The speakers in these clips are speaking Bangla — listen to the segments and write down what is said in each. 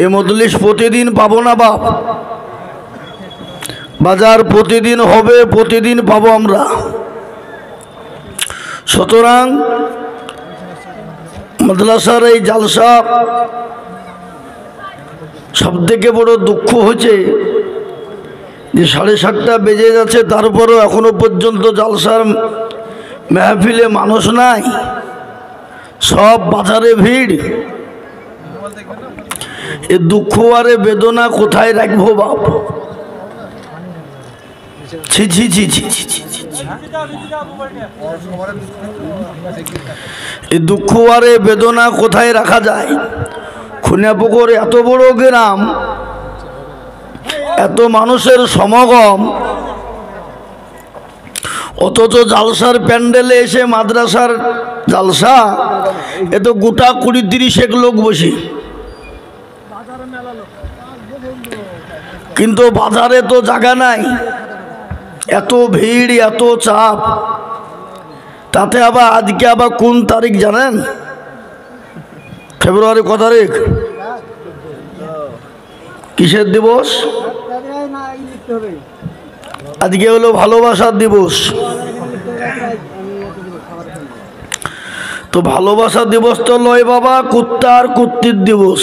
এ মজলিস প্রতিদিন পাবো না বাপ, বাজার প্রতিদিন হবে, প্রতিদিন পাবো আমরা। সুতরাং মাদ্রাসার এই জালসা সবথেকে বড় দুঃখ হচ্ছে যে 7:30টা বেজে যাচ্ছে, তারপরও এখনো পর্যন্ত জালসার মেহফিলে মানুষ নাই, সব বাজারে ভিড়। এ দুঃখ আরে বেদনা কোথায় রাখবো বাপ? ছি ছি ছি ছি ছি ছি ছি। এই দুঃখ আরে বেদনা কোথায় রাখা যায়? খুনিয়াপুকুর এত বড় গ্রাম, এত মানুষের সমাগম, অথচ জালসার প্যান্ডেলে এসে মাদ্রাসার জালসা এ তো গোটা 20-30 লোক বসে, কিন্তু বাজারে তো জায়গা নাই, এত ভিড়, এত চাপ। তাতে আবার আজকে আবার কোন তারিখ জানেন? ফেব্রুয়ারি কত তারিখ? কিসের দিবস? আজকে হলো ভালোবাসার দিবস। তো ভালোবাসার দিবস তো লয় বাবা, কুত্তা আর কুত্তির দিবস।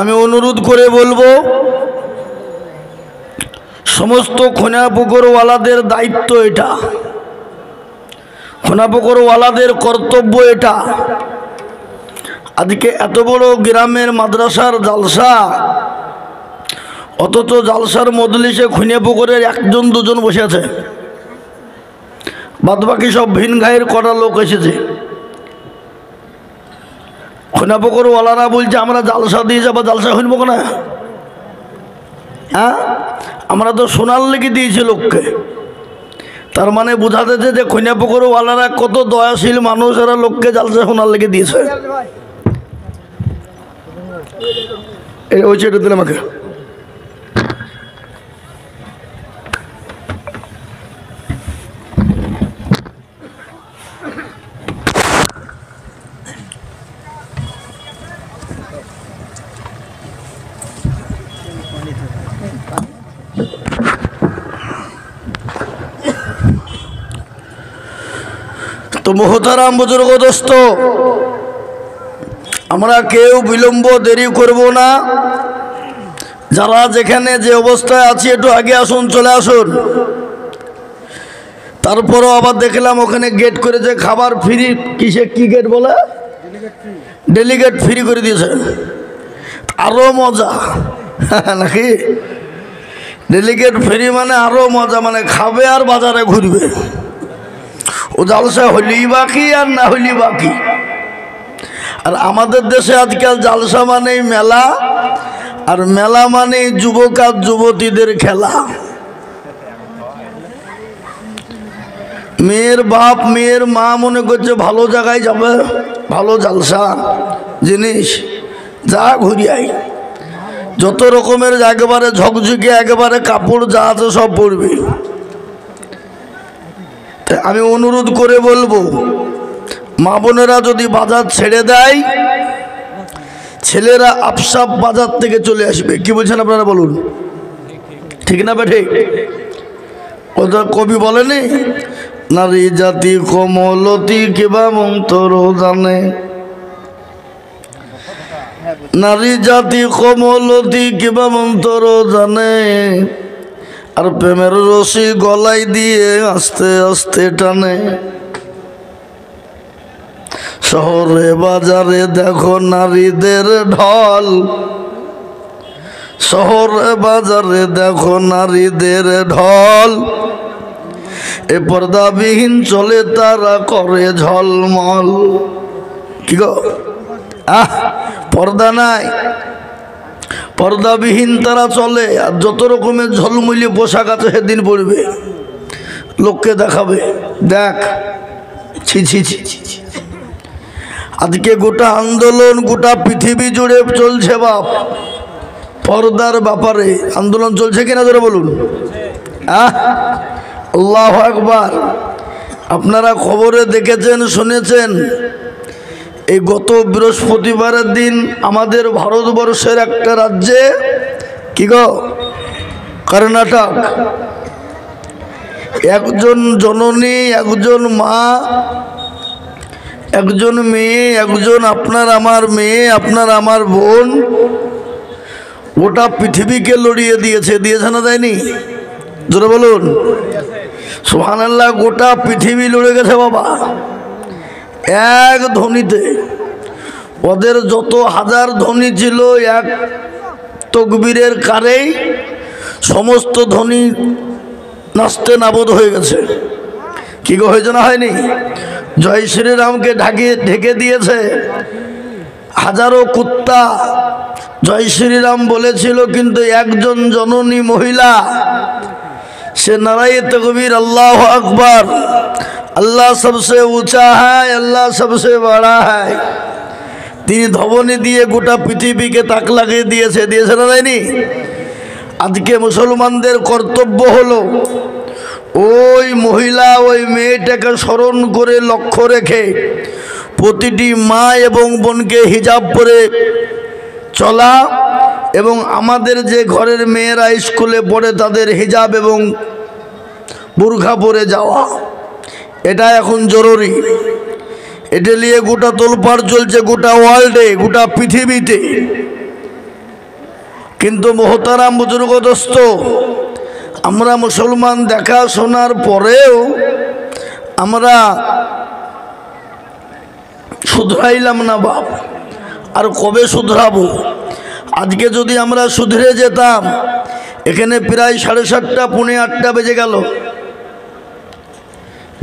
আমি অনুরোধ করে বলবো, সমস্ত খুনিয়াপুকুরওয়ালাদের দায়িত্ব এটা, খুনিয়াপুকুরওয়ালাদের কর্তব্য এটা। আজকে এত বড় গ্রামের মাদ্রাসার জালসা, অথচ জালসার মজলিসে খুনিয়াপুকুরের 1-2 বসে আছে, বাদবাকি সব ভিন গায়ের কটা লোক এসেছে। খুনিয়াপুকুরওয়ালারা বলছে আমরা জালসা দিয়ে যাবো, জালসা হইব না। হ্যাঁ, আমরা তো সোনার লেগে দিয়েছি লোককে। তার মানে বোঝা যাচ্ছে যে খুনিয়াপুকুরওয়ালারা কত দয়াশীল মানুষ, এরা লোককে জালসা সোনার লেগে দিয়েছে। ওই ছেড়ে দিলে আমাকে। তো মোহতারাম বুজুর্গ দোস্ত, আমরা কেউ বিলম্ব দেরি করব না। যারা যেখানে যে অবস্থায় আছি একটু আগে আসুন, চলে আসুন। তারপরও আবার দেখলাম ওখানে গেট করেছে খাবার ফ্রি, কিসে কি গেট বলে, ডেলিগেট ফ্রি করে দিয়েছে। আরো মজা নাকি? ডেলিগেট ফ্রি মানে আরো মজা, মানে খাবে আর বাজারে ঘুরবে। ও জালসা হইলেই বাকি আর না হইলেই বাকি। আর আমাদের দেশে আজকাল জালসা মানেই মেলা, আর মেলা মানেই যুবক আর যুবতীদের খেলা। মেয়ের বাপ মেয়ের মা মনে করছে ভালো জায়গায় যাবে, ভালো জালসা জিনিস, যা ঘুরিয়াই যত রকমের একেবারে ঝকঝকে একেবারে কাপড় যা আছে সব পরবে। আমি অনুরোধ করে বলবো, মা বোনেরা যদি বাজার ছেড়ে দেয়, ছেলেরা আপসাপ বাজার থেকে চলে আসবে। কি বলছেন আপনারা বলুন, ঠিক না বেঠে? ওটা কবি বলেনি, নারী জাতি কমলতি কিবা মন্তর জানে, নারী জাতি কমলতি কিবা মন্তর জানে, আর প্রেমের রশি গলায় দিয়ে আস্তে আস্তে টানে। শহরে বাজারে দেখো নারীদের ঢল, শহরে বাজারে দেখো নারীদের ঢল, এ পর্দাবিহীন চলে তারা করে ঝলমল। কি গো, পর্দা নাই, পর্দাবিহীন তারা চলে, আর যত রকমের ঝলমুলি পোশাক আছে সেদিন পড়বে, লোককে দেখাবে, দেখ। ছি ছি ছি ছি। আজকে গোটা আন্দোলন গোটা পৃথিবী জুড়ে চলছে বাপ, পর্দার ব্যাপারে আন্দোলন চলছে কিনা ধরে বলুন। আল্লাহু আকবার। আপনারা খবরে দেখেছেন, শুনেছেন, এই গত বৃহস্পতিবারের দিন আমাদের ভারতবর্ষের একটা রাজ্যে কি গো, কর্ণাটক, একজন জননী, একজন মা, একজন মেয়ে, একজন আপনার আমার মেয়ে, আপনার আমার বোন, গোটা পৃথিবীকে লড়িয়ে দিয়েছে। দিয়েছে না দেয়নি? জোরে বলুন সুবহানাল্লাহ। গোটা পৃথিবী লড়ে গেছে বাবা, এক ধ্বনিতে। ওদের যত হাজার ধ্বনি ছিল, এক তকবীরের কারেই সমস্ত ধ্বনি নাচতে নাবদ হয়ে গেছে। কি গো, হয়েছে না হয়নি? জয় শ্রীরামকে ঢেকে দিয়েছে। হাজারো কুত্তা জয় শ্রীরাম বলেছিল, কিন্তু একজন জননী মহিলা, সে নারায়ে তকবীর, আল্লাহ আকবার, আল্লাহ সবসে ऊंचा है, আল্লাহ সবসে বড়া है, তিনি ধ্বনি দিয়ে গোটা পৃথিবীকে তাক লাগিয়ে দিয়েছে। দিয়েছে না দেয়নি? আজকে মুসলমানদের কর্তব্য হলো ওই মহিলা, ওই মেয়েটাকে স্মরণ করে, লক্ষ্য রেখে প্রতিটি মা এবং বোনকে হিজাব পরে চলা, এবং আমাদের যে ঘরের মেয়েরা স্কুলে পড়ে তাদের হিজাব এবং বুরখা পরে যাওয়া, এটা এখন জরুরি। এটা নিয়ে গোটা তোলপাড় চলছে, গোটা ওয়ার্ল্ডে, গোটা পৃথিবীতে। কিন্তু মোহতারাম বুজুর্গ দোস্ত, আমরা মুসলমান দেখা শোনার পরেও আমরা শুধরাইলাম না বাপ। আর কবে শুধরাবো? আজকে যদি আমরা শুধরে যেতাম, এখানে প্রায় 7:30 পৌনে 8টা বেজে গেল,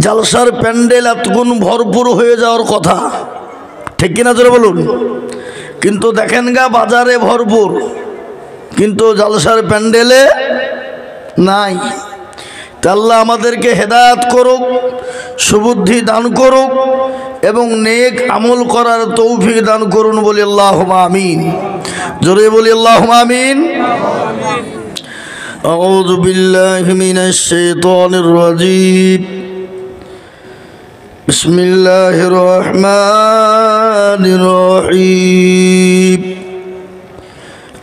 জালসার প্যান্ডেল এতগুণ ভরপুর হয়ে যাওয়ার কথা, ঠিক কিনা জোরে বলুন? কিন্তু দেখেন গা, বাজারে ভরপুর, কিন্তু জালসার প্যান্ডেলে নাই। তা আল্লাহ আমাদেরকে হেদায়েত করুক, সুবুদ্ধি দান করুক, এবং নেক আমল করার তৌফিক দান করুন বলি আল্লাহুম্মা আমিন। জোরে বলি আল্লাহুম্মা আমিন। আউযু বিল্লাহি মিনাশ শাইতানির রাজীম। বিসমিল্লাহির রহমানির রহিম।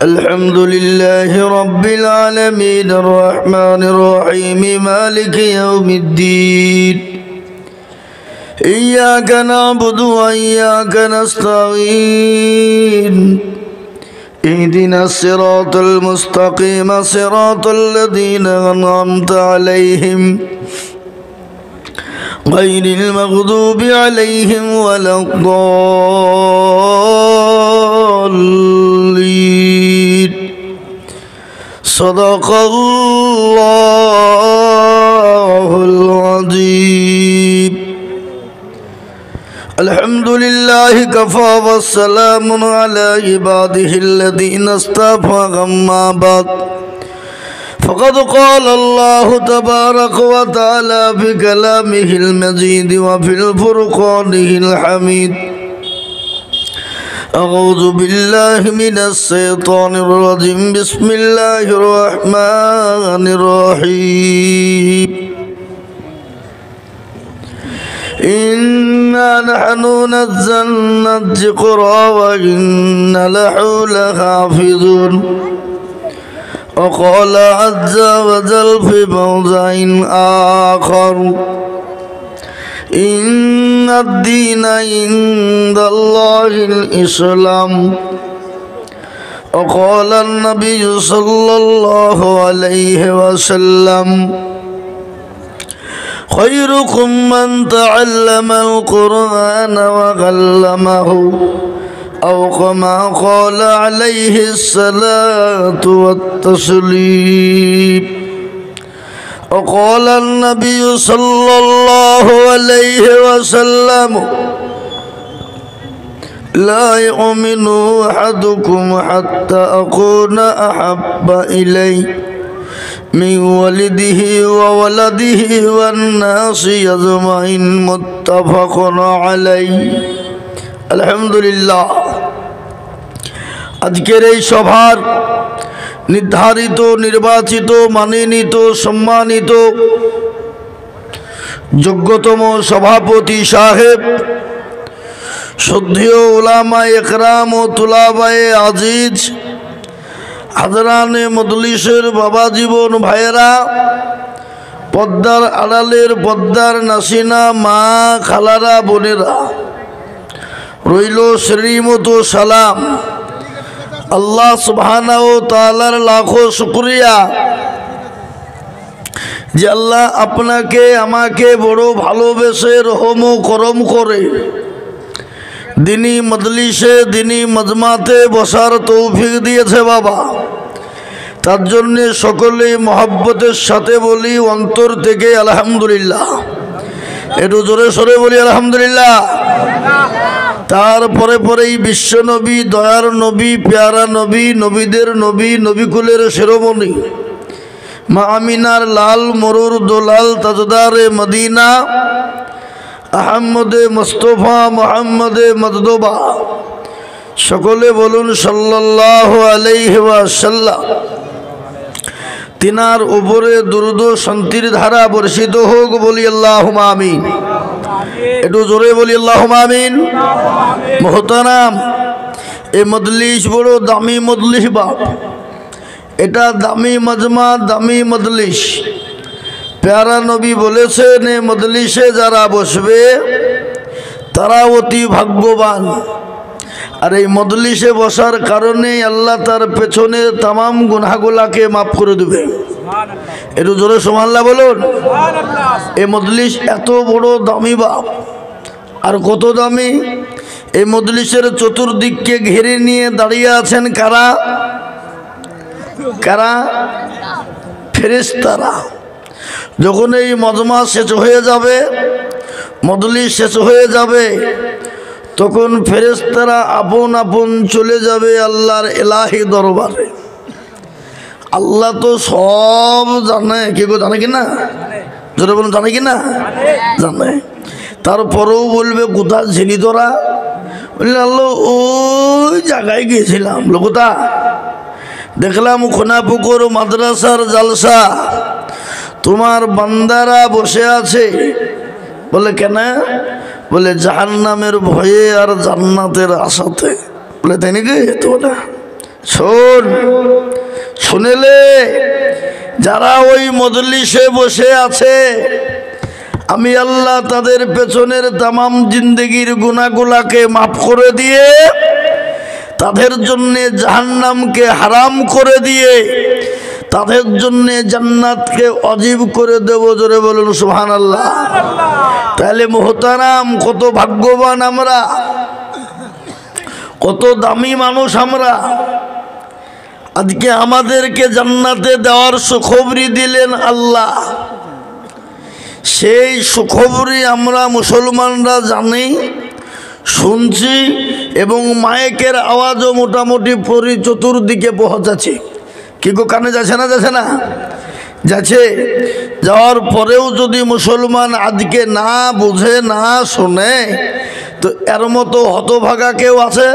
আলহামদুলিল্লাহি রাব্বিল আলামিন, আর রহমানির রহিম, মালিকি ইয়াউমিদ্দিন। إياك نعبد وإياك نستعين. اهدنا الصراط المستقيم، صراط الذين أنعمت عليهم غير المغضوب عليهم ولا الضالين. صدق الله العظيم. الحمد لله كفى والسلام على عباده الذين اصطفى. أما بعد، فقد قال الله تبارك وتعالى في كلامه المجيد وفي الفرقانه الحميد. أعوذ بالله من الشيطان الرجيم. بسم الله الرحمن الرحيم. إنا نحن نزلنا الذكر وإنا له لحافظون. وقال عز وجل في موضع آخر: إن الدين عند الله الإسلام. وقال النبي صلى الله عليه وسلم: خيركم من تعلم القرآن وعلمه، أو كما قال عليه الصلاة والتسليم. وقال النبي صلى الله عليه وسلم: لا يؤمن أحدكم حتى أكون أحب إليه من ولده وولده والناس أجمعين. متفق عليه. আলহামদুলিল্লাহ। আজকের এই সভার নির্ধারিত, নির্বাচিত, মানিনীত, সম্মানিত যোগ্যতম সভাপতি সাহেব, শ্রদ্ধেয় উলামা একরাম ও তুলাবায়ে আজিজ, হাজরানে মজলিসের বাবা জীবন ভাইয়েরা, পদ্মার আড়ালের পদ্মার নাসিনা মা খালারা বোনেরা, রইল শ্রীমতো সালাম। আল্লাহ সুবহানাহু ওয়া তাআলার লাখো শুকরিয়া যে আল্লাহ আপনাকে আমাকে বড় ভালোবেসে রহম ও করম করে দিনী মজলিসে দিনী মজমাতে বসার তৌফিক দিয়েছে বাবা। তার জন্যে সকলেই মহব্বতের সাথে বলি অন্তর থেকে আলহামদুলিল্লাহ। একটু জোরে সরে বলি আলহামদুলিল্লাহ। তারপরে পরেই বিশ্বনবী, দয়ার নবী, পেয়ারা নবী, নবীদের নবী, নবীকুলের শিরোমণি মা আমিনার লাল মরুর দোলাল তাজদারে মদিনা আহমদে মুস্তফা মুহাম্মদে মজদবা, সকলে বলুন সাল্লাল্লাহু আলাইহি ওয়াসাল্লাম। তিনার উপরে দুরূদ ও শান্তির ধারা বর্ষিত হোক, বলি আল্লাহুম্মা আমিন। একটু জোরে বলি আল্লাহুম্মা আমিন। মুহতারাম, এই মজলিস বড় দামি মজলিস বাপ। এটা দামি মজমা, দামি মজলিস। প্যারা নবী বলেছেন এই মজলিসে যারা বসবে তারা অতি ভাগ্যবান। আর এই মজলিসে বসার কারণে আল্লাহ তার পেছনে তামাম গুনাহগুলাকে মাফ করে দেবে। একটু জোরে সুবহানাল্লাহ বলুন। এই মজলিস এত বড় দামি বাপ। আর কত দামি! এই মজলিসের চতুর্দিককে ঘিরে নিয়ে দাঁড়িয়ে আছেন কারা? কারা? ফেরেশতারা। যখন এই মজমা শেষ হয়ে যাবে, মজলিস শেষ হয়ে যাবে, তখন ফেরেশতারা আপন আপন চলে যাবে আল্লাহর ইলাহি দরবারে। আল্লাহ তো সব জানে, কে গো জানে কিনা? যারা বলুন জানে কিনা? জানে। তারপরেও বলবে কোথায় ছিলি তোরা? বললেন আল্লাহ ওই জায়গায় গিয়েছিলাম। লোকতা দেখলাম খোনাপুকুর মাদ্রাসার জালসা, তোমার বান্দারা বসে আছে। বলে কেন? বলে জাহান্নামের ভয়ে আর জান্নাতের আশাতে। বলে তাই নাকি? তো শোন, শুনেলে যারা ওই মজলিসে বসে আছে আমি আল্লাহ তাদের পেছনের তামাম জিন্দেগির গুনাহগুলাকে মাফ করে দিয়ে তাদের জন্যে জাহান্নামকে হারাম করে দিয়ে তাদের জন্যে জান্নাতকে অজীব করে দেব। জোরে বলুন সুবহানাল্লাহ। তাহলে মুহতারাম, কত ভাগ্যবান আমরা, কত দামি মানুষ আমরা। আজকে আমাদেরকে জান্নাতে দেওয়ার সুখবরি দিলেন আল্লাহ। সেই সুখবরি আমরা মুসলমানরা জানি, শুনছি এবং মাইকের আওয়াজও মোটামুটি চতুর্দিকে পৌঁছাচ্ছে। কি গো, কানে যাচ্ছে না? যাচ্ছে না? যাচ্ছে। যাওয়ার পরেও যদি মুসলমান আজকে না বুঝে, না শোনে, তো এর মতো হতভাগা কেউ আছে?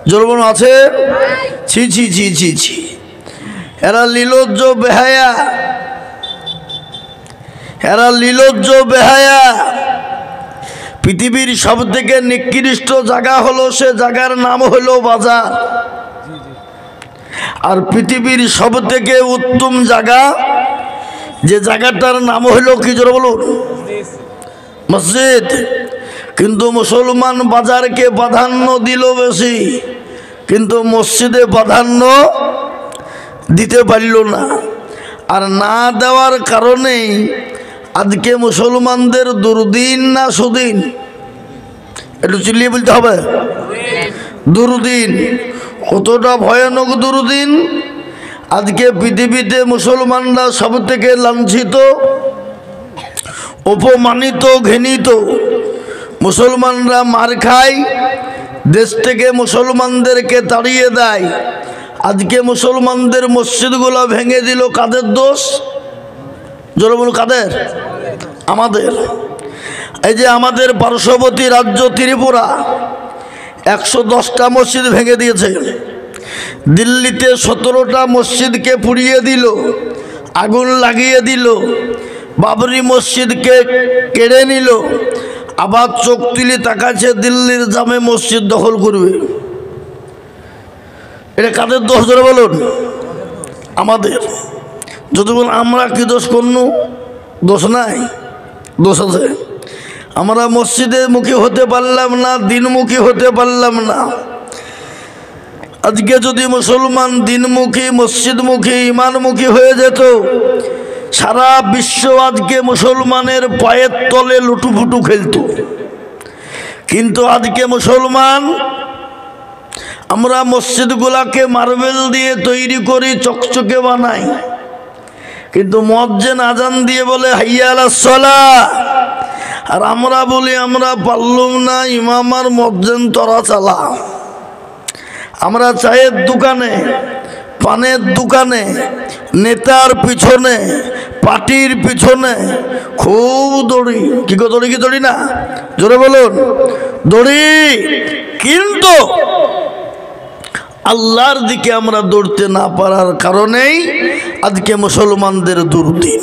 জোরবন আছে? ছি ছি ছি ছি ছি। এরা লীলজ্জ বেহায়া, এরা লীলজ্জ বেহায়া। পৃথিবীর সব থেকে নিকৃষ্ট জায়গা হলো, সে জায়গার নাম হলো বাজার। আর পৃথিবীর সব থেকে উত্তম জায়গা, যে জায়গাটার নাম হলো কি জোরে বলুন? মসজিদ। কিন্তু মুসলমান বাজারকে প্রাধান্য দিল বেশি, কিন্তু মসজিদে প্রাধান্য দিতে পারল না। আর না দেওয়ার কারণেই আজকে মুসলমানদের দুর্দিন না সুদিন? একটু চিল্লিয়ে বলতে হবে। দুর্দিন। কতটা ভয়ানক দুর্দিন! আজকে পৃথিবীতে মুসলমানরা সব থেকে লাঞ্ছিত, অপমানিত, ঘৃণিত। মুসলমানরা মার খায়, দেশ থেকে মুসলমানদেরকে তাড়িয়ে দেয়। আজকে মুসলমানদের মসজিদগুলো ভেঙে দিল কাদের দোষ? জোরে বলুন কাদের? আমাদের। এই যে আমাদের পার্শ্ববর্তী রাজ্য ত্রিপুরা 110টা মসজিদ ভেঙে দিয়েছে। দিল্লিতে 17টা মসজিদকে পুড়িয়ে দিল, আগুন লাগিয়ে দিল। বাবরি মসজিদকে কেড়ে নিল, আবার চোখ তুলে তাকাচ্ছে দিল্লির জামে মসজিদ দখল করবে। এটা কাদের দোষ ধরে বলুন? আমাদের। যদি বলুন আমরা কি দোষ করনু, দোষ নাই, দোষ আছে। আমরা মসজিদে মুখী হতে পারলাম না, দিনমুখী হতে পারলাম না। আজকে যদি মুসলমান দিনমুখী, মসজিদমুখী, ইমানমুখী হয়ে যেত, সারা বিশ্ব আজকে মুসলমানের পায়ের তলে লুটুপুটু খেলত। কিন্তু আজকে মুসলমান, আমরা মসজিদগুলাকে মার্বেল দিয়ে তৈরি করি, চকচকে বানাই, কিন্তু মুয়াজ্জিন আজান দিয়ে বলে হাইয়া আলাস সালাহ, আর আমরা বলি আমরা পারলুম না, ইমাম আর মুয়াজ্জিন তোরা চালা। আমরা চায়ের দোকানে, পানের দোকানে, নেতার পিছনে, পার্টির পিছনে খুব দৌড়ি। কি গো দৌড়ি, কি দৌড়ি না? জোরে বলুন, দৌড়ি। কিন্তু আল্লাহর দিকে আমরা দৌড়তে না পারার কারণেই আজকে মুসলমানদের দুর্দিন।